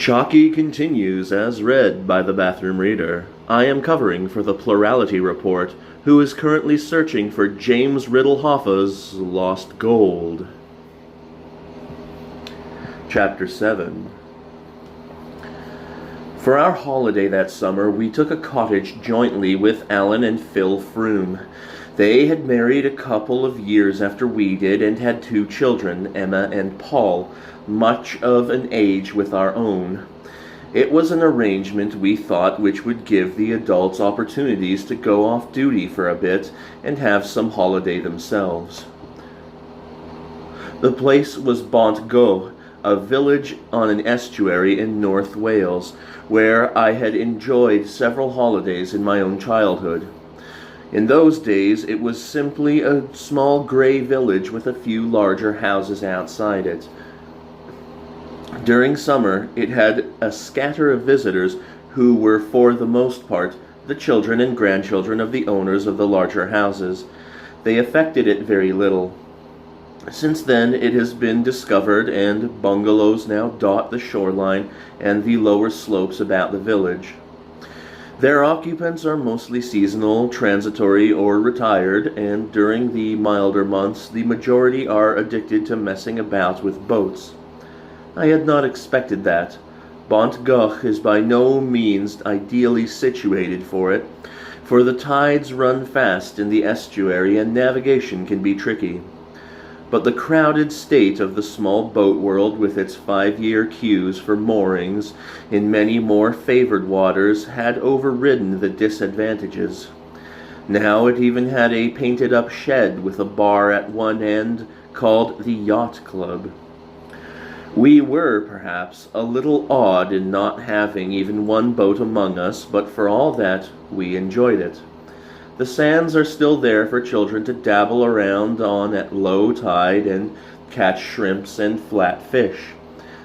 Chocky continues as read by the bathroom reader. I am covering for the Plurality Report, who is currently searching for James Riddle Hoffa's lost gold. Chapter 7. For our holiday that summer, we took a cottage jointly with Alan and Phil Froome. They had married a couple of years after we did and had 2 children, Emma and Paul, much of an age with our own. It was an arrangement, we thought, which would give the adults opportunities to go off duty for a bit and have some holiday themselves. The place was Bontgo, a village on an estuary in North Wales, where I had enjoyed several holidays in my own childhood. In those days, it was simply a small grey village with a few larger houses outside it. During summer, it had a scatter of visitors who were for the most part the children and grandchildren of the owners of the larger houses. They affected it very little. Since then, it has been discovered, and bungalows now dot the shoreline and the lower slopes about the village. Their occupants are mostly seasonal, transitory, or retired, and during the milder months, the majority are addicted to messing about with boats. I had not expected that. Bontgoch is by no means ideally situated for it, for the tides run fast in the estuary and navigation can be tricky. But the crowded state of the small boat world, with its 5-year queues for moorings in many more favored waters, had overridden the disadvantages. Now it even had a painted-up shed with a bar at one end called the Yacht Club. We were, perhaps, a little odd in not having even one boat among us, but for all that, we enjoyed it. The sands are still there for children to dabble around on at low tide and catch shrimps and flat fish.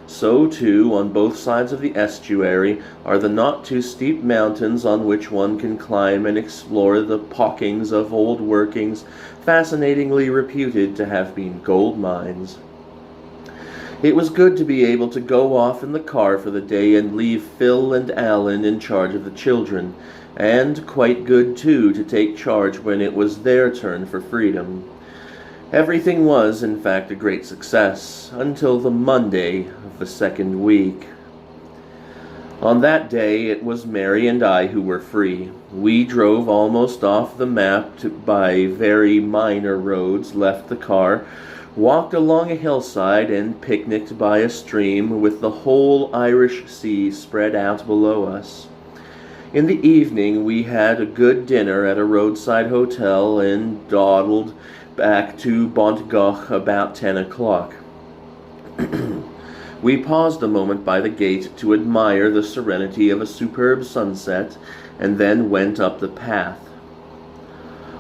So, too, on both sides of the estuary are the not-too-steep mountains on which one can climb and explore the pockings of old workings fascinatingly reputed to have been gold mines. It was good to be able to go off in the car for the day and leave Phil and Alan in charge of the children, and quite good, too, to take charge when it was their turn for freedom. Everything was, in fact, a great success, until the Monday of the second week. On that day, it was Mary and I who were free. We drove almost off the map by very minor roads, left the car, walked along a hillside, and picnicked by a stream with the whole Irish Sea spread out below us. In the evening we had a good dinner at a roadside hotel and dawdled back to Bontgoch about 10 o'clock. We paused a moment by the gate to admire the serenity of a superb sunset, and then went up the path.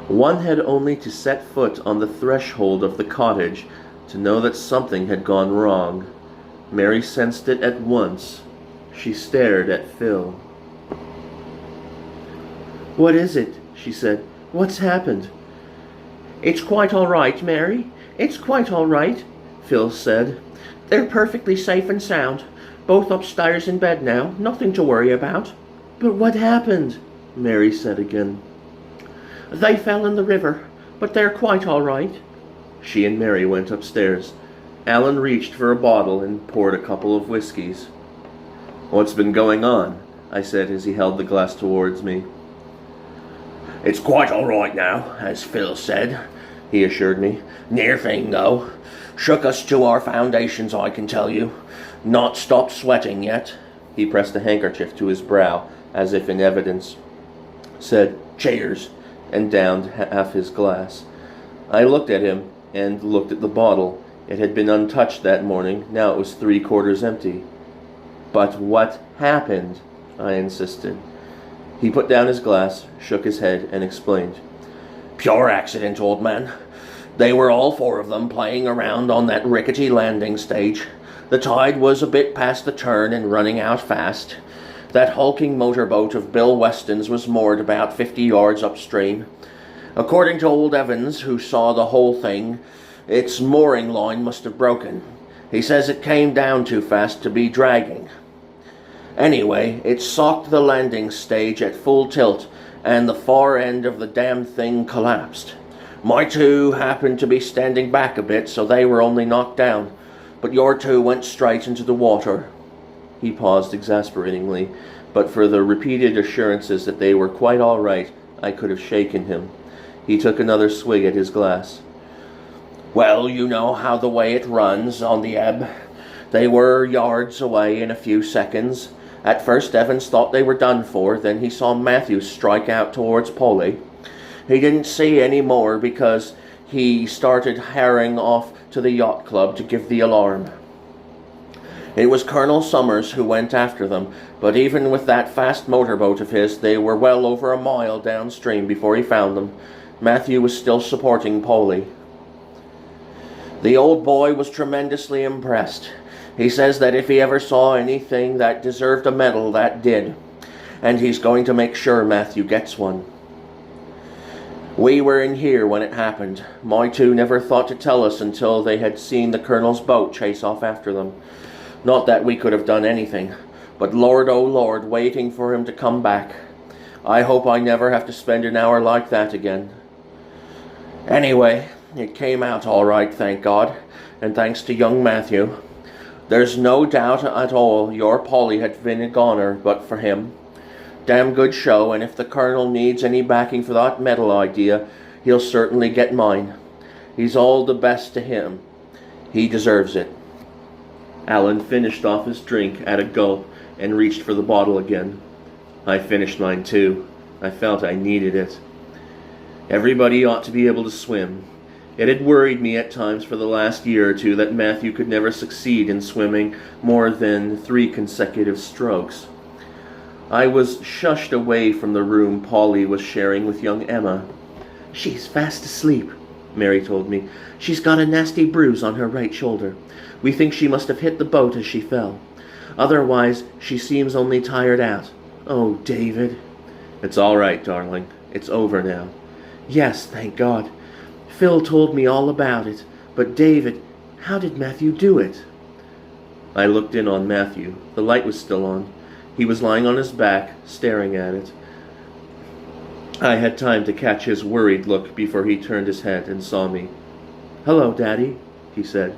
One had only to set foot on the threshold of the cottage to know that something had gone wrong. Mary sensed it at once. She stared at Phil. "What is it?" she said. "What's happened?" "It's quite all right, Mary. It's quite all right," Phil said. "They're perfectly safe and sound. Both upstairs in bed now. Nothing to worry about." "But what happened?" Mary said again. "They fell in the river, but they're quite all right." She and Mary went upstairs. Alan reached for a bottle and poured a couple of whiskies. "What's been going on?" I said as he held the glass towards me. "It's quite all right now, as Phil said," he assured me. "Near thing, though. Shook us to our foundations, I can tell you. Not stopped sweating yet." He pressed a handkerchief to his brow, as if in evidence, said, "Cheers," and downed half his glass. I looked at him, and looked at the bottle. It had been untouched that morning. Now it was 3/4 empty. "But what happened?" I insisted. He put down his glass, shook his head, and explained. "Pure accident, old man. They were all 4 of them playing around on that rickety landing stage. The tide was a bit past the turn and running out fast. That hulking motorboat of Bill Weston's was moored about 50 yards upstream. According to old Evans, who saw the whole thing, its mooring line must have broken. He says it came down too fast to be dragging. Anyway, it socked the landing stage at full tilt, and the far end of the damned thing collapsed. My two happened to be standing back a bit, so they were only knocked down, but your two went straight into the water." He paused exasperatingly, but for the repeated assurances that they were quite all right, I could have shaken him. He took another swig at his glass. "Well, you know how the way it runs on the ebb. They were yards away in a few seconds. At first Evans thought they were done for, then he saw Matthew strike out towards Polly. He didn't see any more because he started hurrying off to the yacht club to give the alarm. It was Colonel Summers who went after them, but even with that fast motorboat of his, they were well over a mile downstream before he found them. Matthew was still supporting Polly. The old boy was tremendously impressed. He says that if he ever saw anything that deserved a medal, that did. And he's going to make sure Matthew gets one. We were in here when it happened. My two never thought to tell us until they had seen the Colonel's boat chase off after them. Not that we could have done anything, but Lord, oh Lord, waiting for him to come back. I hope I never have to spend an hour like that again. Anyway, it came out all right, thank God, and thanks to young Matthew. There's no doubt at all your Polly had been a goner but for him. Damn good show, and if the Colonel needs any backing for that medal idea, he'll certainly get mine. He's all the best to him. He deserves it." Alan finished off his drink at a gulp and reached for the bottle again. I finished mine too. I felt I needed it. Everybody ought to be able to swim. It had worried me at times for the last year or two that Matthew could never succeed in swimming more than 3 consecutive strokes. I was shushed away from the room Polly was sharing with young Emma. "She's fast asleep," Mary told me. "She's got a nasty bruise on her right shoulder. We think she must have hit the boat as she fell. Otherwise, she seems only tired out. Oh, David." "It's all right, darling. It's over now." "Yes, thank God. Phil told me all about it. But David, how did Matthew do it?" I looked in on Matthew. The light was still on. He was lying on his back, staring at it. I had time to catch his worried look before he turned his head and saw me. "Hello, Daddy," he said.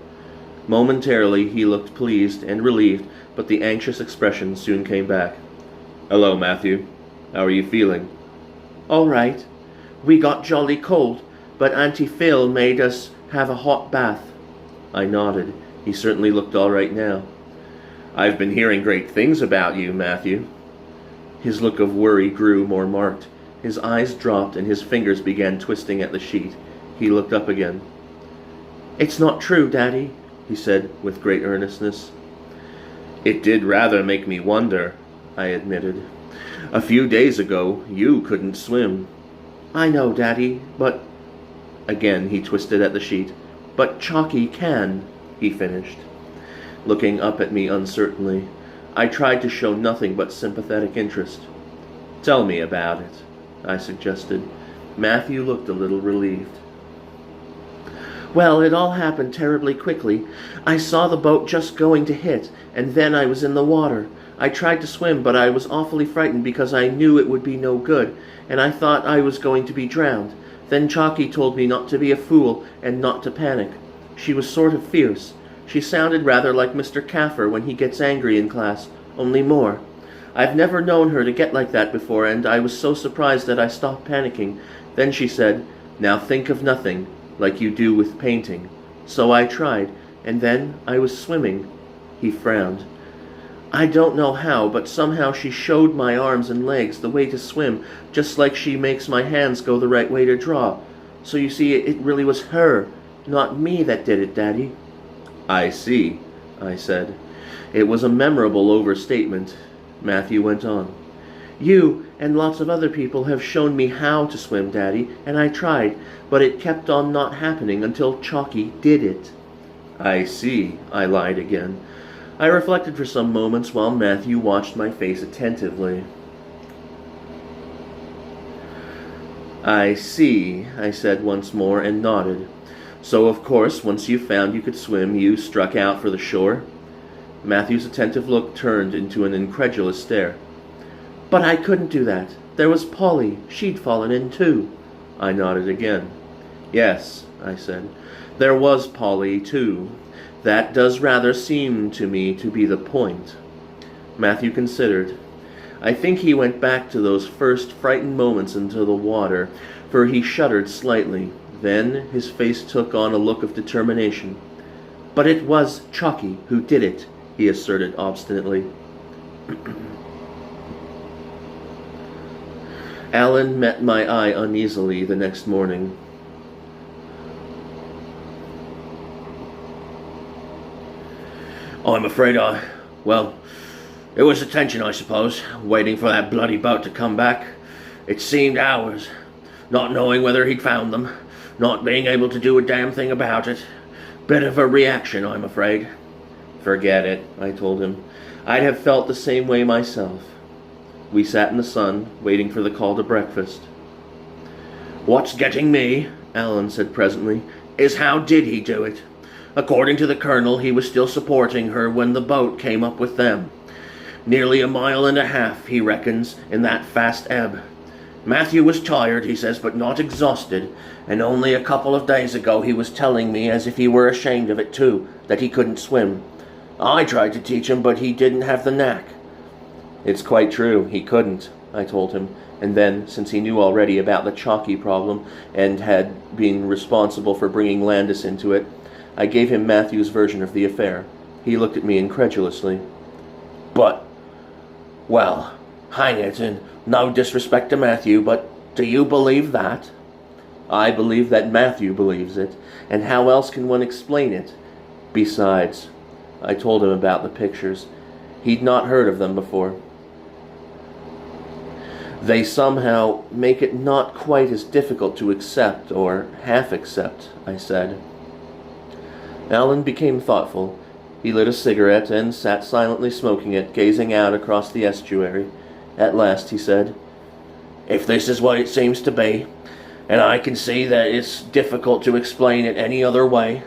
Momentarily he looked pleased and relieved, but the anxious expression soon came back. "Hello, Matthew. How are you feeling?" "All right. We got jolly cold, but Auntie Phil made us have a hot bath." I nodded. He certainly looked all right now. "I've been hearing great things about you, Matthew." His look of worry grew more marked. His eyes dropped and his fingers began twisting at the sheet. He looked up again. "It's not true, Daddy," he said with great earnestness. "It did rather make me wonder," I admitted. "A few days ago, you couldn't swim." "I know, Daddy, but—" Again he twisted at the sheet. "But Chocky can," he finished, looking up at me uncertainly. I tried to show nothing but sympathetic interest. "Tell me about it," I suggested. Matthew looked a little relieved. "Well, it all happened terribly quickly. I saw the boat just going to hit, and then I was in the water. I tried to swim, but I was awfully frightened because I knew it would be no good, and I thought I was going to be drowned. Then Chocky told me not to be a fool and not to panic. She was sort of fierce. She sounded rather like Mr. Caffer when he gets angry in class, only more. I've never known her to get like that before, and I was so surprised that I stopped panicking. Then she said, 'Now think of nothing, like you do with painting.' So I tried, and then I was swimming." He frowned. "I don't know how, but somehow she showed my arms and legs the way to swim, just like she makes my hands go the right way to draw. So you see, it really was her, not me, that did it, Daddy." "I see," I said. It was a memorable overstatement. Matthew went on. "You and lots of other people have shown me how to swim, Daddy, and I tried, but it kept on not happening until Chocky did it." "I see," I lied again. I reflected for some moments while Matthew watched my face attentively. "I see," I said once more and nodded. "So of course, once you found you could swim, you struck out for the shore?" Matthew's attentive look turned into an incredulous stare. "But I couldn't do that. There was Polly. She'd fallen in too." I nodded again. "Yes," I said, "there was Polly too. That does rather seem to me to be the point." Matthew considered. I think he went back to those first frightened moments into the water, for he shuddered slightly. Then his face took on a look of determination. "But it was Chocky who did it," he asserted obstinately. Alan met my eye uneasily the next morning. "I'm afraid well, it was the tension, I suppose, waiting for that bloody boat to come back. It seemed hours, not knowing whether he'd found them, not being able to do a damn thing about it. Bit of a reaction, I'm afraid." "Forget it," I told him. I'd have felt the same way myself. We sat in the sun, waiting for the call to breakfast. "What's getting me," Alan said presently, "is how did he do it? According to the Colonel, he was still supporting her when the boat came up with them. Nearly 1.5 miles, he reckons, in that fast ebb. Matthew was tired, he says, but not exhausted, and only a couple of days ago he was telling me, as if he were ashamed of it too, that he couldn't swim. I tried to teach him, but he didn't have the knack." "It's quite true, he couldn't," I told him, and then, since he knew already about the Chocky problem and had been responsible for bringing Landis into it, I gave him Matthew's version of the affair. He looked at me incredulously. "But, well, hang it, and no disrespect to Matthew, but do you believe that?" "I believe that Matthew believes it, and how else can one explain it? Besides," I told him about the pictures. He'd not heard of them before. "They somehow make it not quite as difficult to accept, or half accept," I said. Alan became thoughtful. He lit a cigarette and sat silently smoking it, gazing out across the estuary. At last he said, "If this is what it seems to be, and I can see that it's difficult to explain it any other way,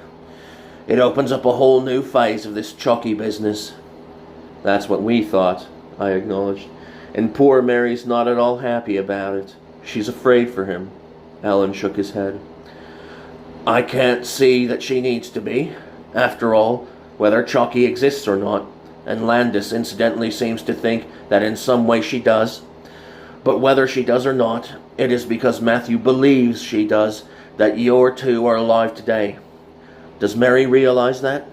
it opens up a whole new phase of this Chocky business." "That's what we thought," I acknowledged. "And poor Mary's not at all happy about it. She's afraid for him." Alan shook his head. "I can't see that she needs to be. After all, whether Chocky exists or not, and Landis incidentally seems to think that in some way she does, but whether she does or not, it is because Matthew believes she does that your two are alive today. Does Mary realize that?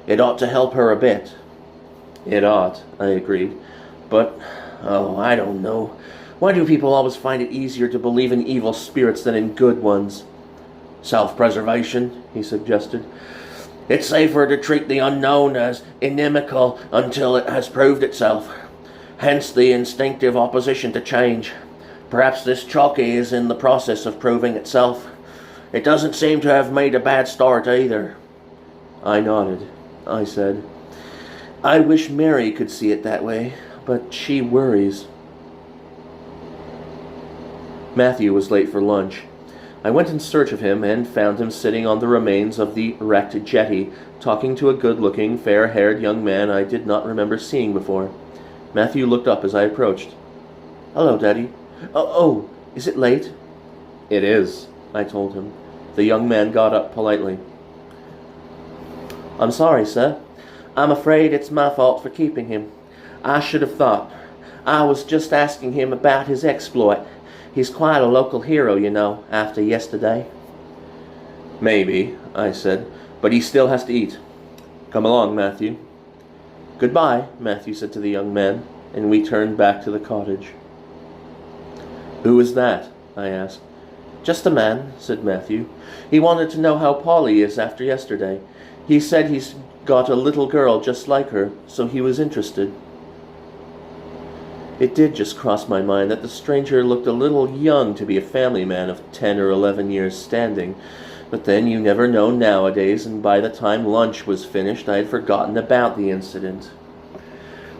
It ought to help her a bit." "It ought," I agreed. "But, I don't know. Why do people always find it easier to believe in evil spirits than in good ones?" "Self-preservation," he suggested. "It's safer to treat the unknown as inimical until it has proved itself. Hence the instinctive opposition to change. Perhaps this Chocky is in the process of proving itself. It doesn't seem to have made a bad start either." I nodded. I said, "I wish Mary could see it that way, but she worries." Matthew was late for lunch. I went in search of him and found him sitting on the remains of the wrecked jetty, talking to a good-looking, fair-haired young man I did not remember seeing before. Matthew looked up as I approached. "Hello, Daddy. Oh, is it late?" "It is," I told him. The young man got up politely. "I'm sorry, sir. I'm afraid it's my fault for keeping him. I should have thought. I was just asking him about his exploit. He's quite a local hero, you know, after yesterday." "Maybe," I said, "but he still has to eat. Come along, Matthew." "Goodbye," Matthew said to the young man, and we turned back to the cottage. "Who is that?" I asked. "Just a man," said Matthew. "He wanted to know how Polly is after yesterday. He said he's got a little girl just like her, so he was interested." It did just cross my mind that the stranger looked a little young to be a family man of 10 or 11 years standing, but then you never know nowadays, and by the time lunch was finished I had forgotten about the incident.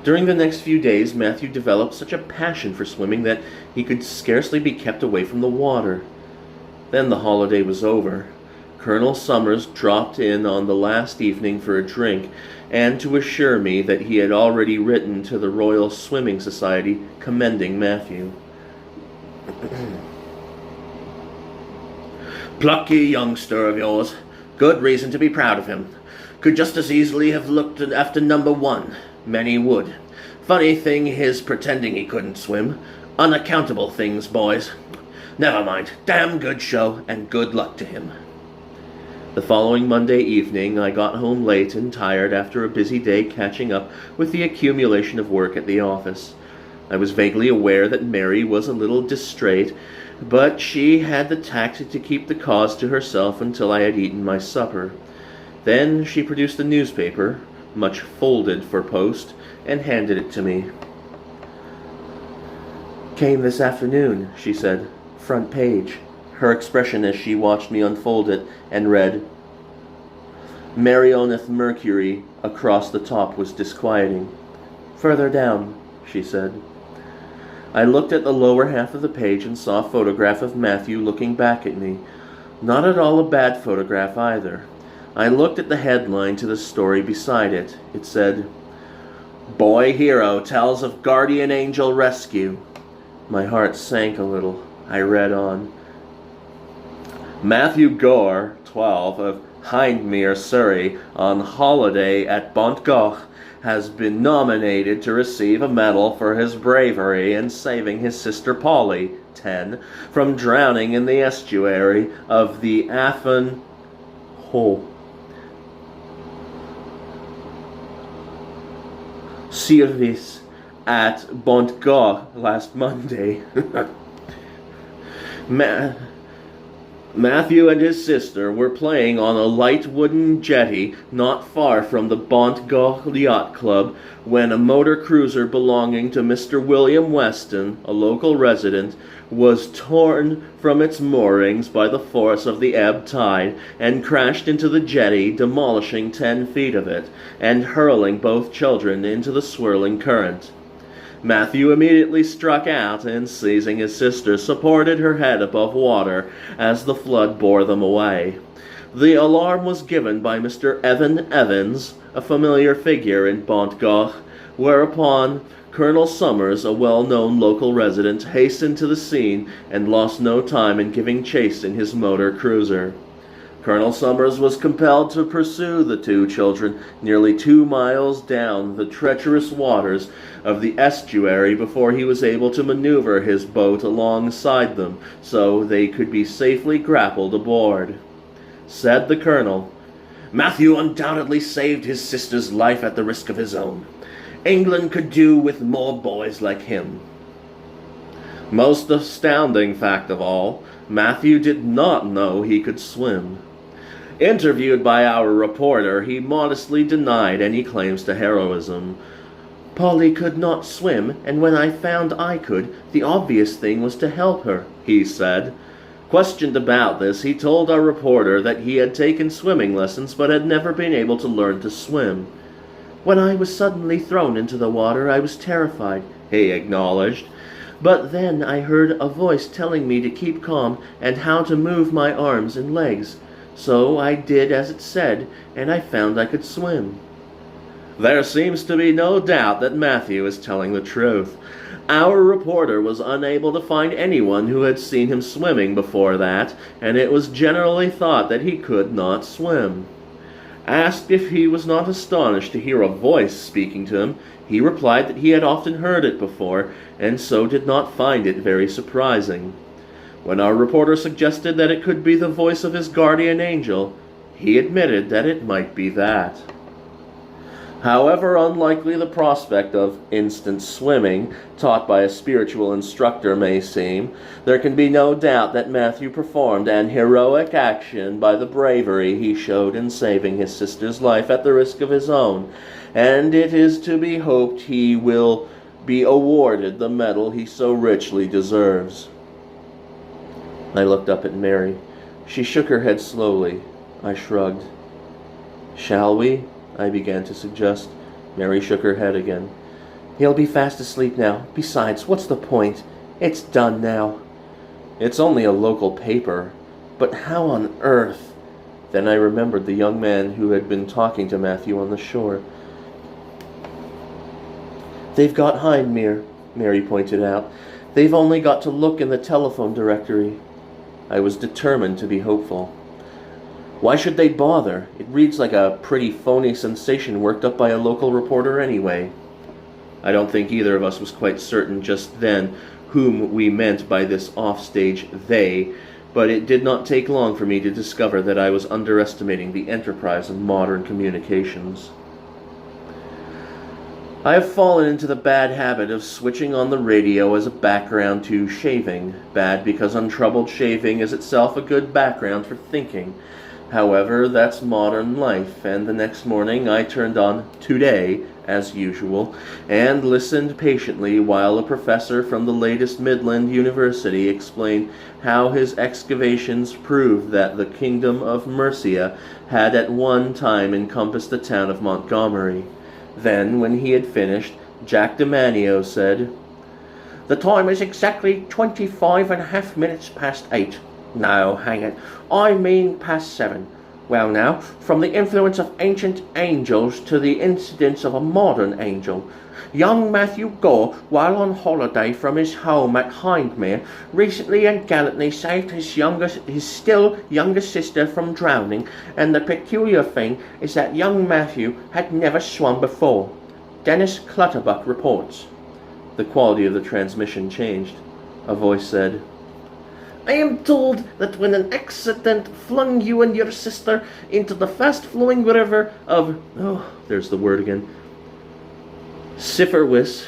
During the next few days Matthew developed such a passion for swimming that he could scarcely be kept away from the water. Then the holiday was over. Colonel Summers dropped in on the last evening for a drink and to assure me that he had already written to the Royal Swimming Society commending Matthew. "Plucky youngster of yours. Good reason to be proud of him. Could just as easily have looked after number one. Many would. Funny thing his pretending he couldn't swim. Unaccountable things, boys. Never mind. Damn good show, and good luck to him." The following Monday evening, I got home late and tired after a busy day catching up with the accumulation of work at the office. I was vaguely aware that Mary was a little distrait, but she had the tact to keep the cause to herself until I had eaten my supper. Then she produced a newspaper, much folded for post, and handed it to me. "Came this afternoon," she said. "Front page." Her expression as she watched me unfold it and read, "Marioneth Mercury" across the top was disquieting. "Further down," she said. I looked at the lower half of the page and saw a photograph of Matthew looking back at me. Not at all a bad photograph either. I looked at the headline to the story beside it. It said, "Boy Hero Tells of Guardian Angel Rescue." My heart sank a little. I read on. "Matthew Gore, 12, of Hindmere, Surrey, on holiday at Bontgoch, has been nominated to receive a medal for his bravery in saving his sister Polly, 10, from drowning in the estuary of the Afon Service at Bontgoch last Monday." Matthew and his sister were playing on a light wooden jetty not far from the Bontgoch Yacht Club when a motor cruiser belonging to Mr. William Weston, a local resident, was torn from its moorings by the force of the ebb tide and crashed into the jetty, demolishing 10 feet of it and hurling both children into the swirling current. Matthew immediately struck out and, seizing his sister, supported her head above water as the flood bore them away. The alarm was given by Mr. Evan Evans, a familiar figure in Bontgoch, whereupon Colonel Summers, a well-known local resident, hastened to the scene and lost no time in giving chase in his motor cruiser. Colonel Summers was compelled to pursue the 2 children nearly 2 miles down the treacherous waters of the estuary before he was able to maneuver his boat alongside them so they could be safely grappled aboard. Said the colonel, "Matthew undoubtedly saved his sister's life at the risk of his own. England could do with more boys like him." Most astounding fact of all, Matthew did not know he could swim. Interviewed by our reporter, he modestly denied any claims to heroism. "Polly could not swim, and when I found I could, the obvious thing was to help her," he said. Questioned about this, he told our reporter that he had taken swimming lessons but had never been able to learn to swim. "When I was suddenly thrown into the water, I was terrified," he acknowledged. "But then I heard a voice telling me to keep calm and how to move my arms and legs. So I did as it said, and I found I could swim." There seems to be no doubt that Matthew is telling the truth. Our reporter was unable to find anyone who had seen him swimming before that, and it was generally thought that he could not swim. Asked if he was not astonished to hear a voice speaking to him, he replied that he had often heard it before, and so did not find it very surprising. When our reporter suggested that it could be the voice of his guardian angel, he admitted that it might be that. However unlikely the prospect of instant swimming, taught by a spiritual instructor, may seem, there can be no doubt that Matthew performed an heroic action by the bravery he showed in saving his sister's life at the risk of his own, and it is to be hoped he will be awarded the medal he so richly deserves. I looked up at Mary. She shook her head slowly. I shrugged. "Shall we?" I began to suggest. Mary shook her head again. "He'll be fast asleep now. Besides, what's the point? It's done now." "It's only a local paper. But how on earth?" Then I remembered the young man who had been talking to Matthew on the shore. "They've got Hindmere," Mary pointed out. "They've only got to look in the telephone directory." I was determined to be hopeful. "Why should they bother? It reads like a pretty phony sensation worked up by a local reporter anyway." I don't think either of us was quite certain just then whom we meant by this offstage "they," but it did not take long for me to discover that I was underestimating the enterprise of modern communications. I have fallen into the bad habit of switching on the radio as a background to shaving. Bad because untroubled shaving is itself a good background for thinking. However, that's modern life, and the next morning I turned on Today, as usual, and listened patiently while a professor from the latest Midland University explained how his excavations proved that the kingdom of Mercia had at one time encompassed the town of Montgomery. Then, when he had finished, Jack DeManio said, "The time is exactly 25.5 minutes past 8. No, hang it, I mean past 7. Well now, from the influence of ancient angels to the incidents of a modern angel, young Matthew Gore, while on holiday from his home at Hindmere, recently and gallantly saved his still younger sister from drowning, and the peculiar thing is that young Matthew had never swum before. Dennis Clutterbuck reports." The quality of the transmission changed. A voice said, "I am told that when an accident flung you and your sister into the fast-flowing river of, there's the word again, Sifferwis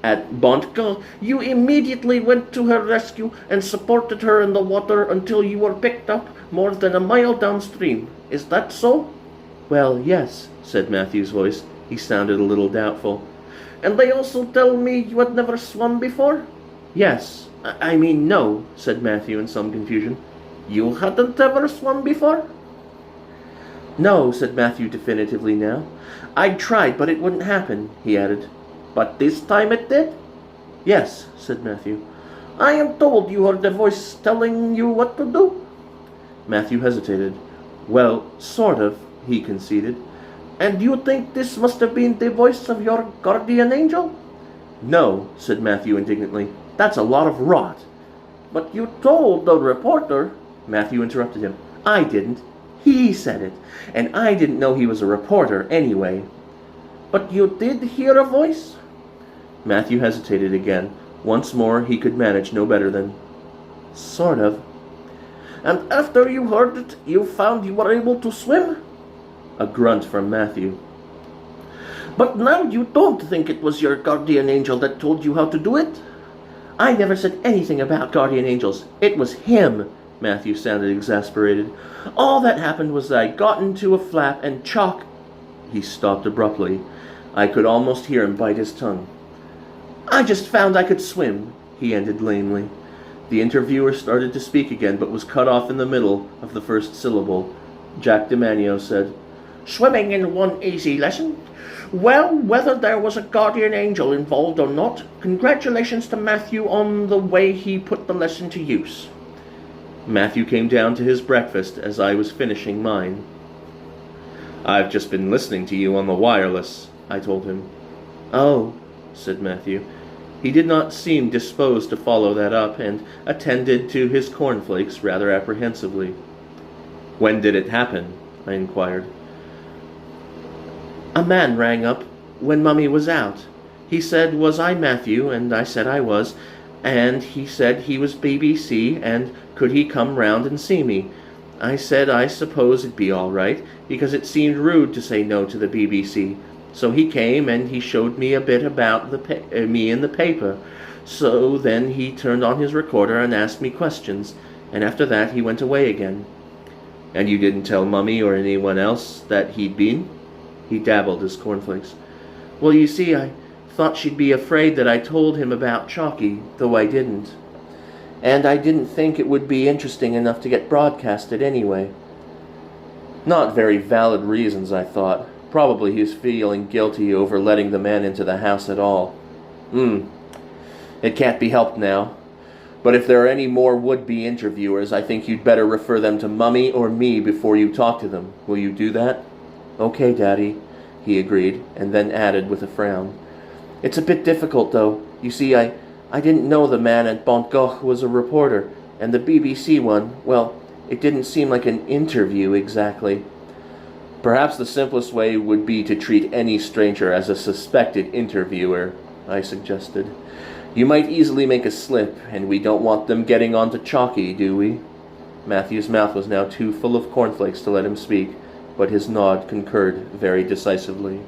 at Bontco, you immediately went to her rescue and supported her in the water until you were picked up more than a mile downstream. Is that so?" "Well, yes," said Matthew's voice. He sounded a little doubtful. "And they also tell me you had never swum before?" "Yes. I mean, no," said Matthew in some confusion. "You hadn't ever swum before?" "No," said Matthew definitively now. "I'd tried, but it wouldn't happen," he added. "But this time it did?" "Yes," said Matthew. "I am told you heard a voice telling you what to do." Matthew hesitated. "Well, sort of," he conceded. "And you think this must have been the voice of your guardian angel?" "No," said Matthew indignantly. "That's a lot of rot." "But you told the reporter—" Matthew interrupted him. "I didn't. He said it. And I didn't know he was a reporter anyway." "But you did hear a voice?" Matthew hesitated again. Once more he could manage no better than, "Sort of." "And after you heard it, you found you were able to swim?" A grunt from Matthew. "But now you don't think it was your guardian angel that told you how to do it?" "I never said anything about guardian angels. It was him." Matthew sounded exasperated. "All that happened was that I got into a flap and Chock—" He stopped abruptly. I could almost hear him bite his tongue. "I just found I could swim," he ended lamely. The interviewer started to speak again, but was cut off in the middle of the first syllable. Jack DeManio said, "Swimming in one easy lesson? Well, whether there was a guardian angel involved or not, congratulations to Matthew on the way he put the lesson to use." Matthew came down to his breakfast as I was finishing mine. "I've just been listening to you on the wireless," I told him. "Oh," said Matthew. He did not seem disposed to follow that up, and attended to his cornflakes rather apprehensively. "When did it happen?" I inquired. "A man rang up when Mummy was out. He said, was I Matthew, and I said I was, and he said he was BBC, and could he come round and see me. I said I suppose it'd be all right, because it seemed rude to say no to the BBC. So he came, and he showed me a bit about me in the paper. So then he turned on his recorder and asked me questions, and after that he went away again." "And you didn't tell Mummy or anyone else that he'd been?" He dabbled his cornflakes. "Well, you see, I thought she'd be afraid that I told him about Chocky, though I didn't. And I didn't think it would be interesting enough to get broadcasted anyway." Not very valid reasons, I thought. Probably he was feeling guilty over letting the man into the house at all. It can't be helped now. But if there are any more would-be interviewers, I think you'd better refer them to Mummy or me before you talk to them. Will you do that?" "Okay, Daddy," he agreed, and then added with a frown, "It's a bit difficult, though. You see, I didn't know the man at Bontgoch was a reporter, and the BBC one, well, it didn't seem like an interview exactly." "Perhaps the simplest way would be to treat any stranger as a suspected interviewer," I suggested. "You might easily make a slip, and we don't want them getting on to Chocky, do we?" Matthew's mouth was now too full of cornflakes to let him speak, but his nod concurred very decisively.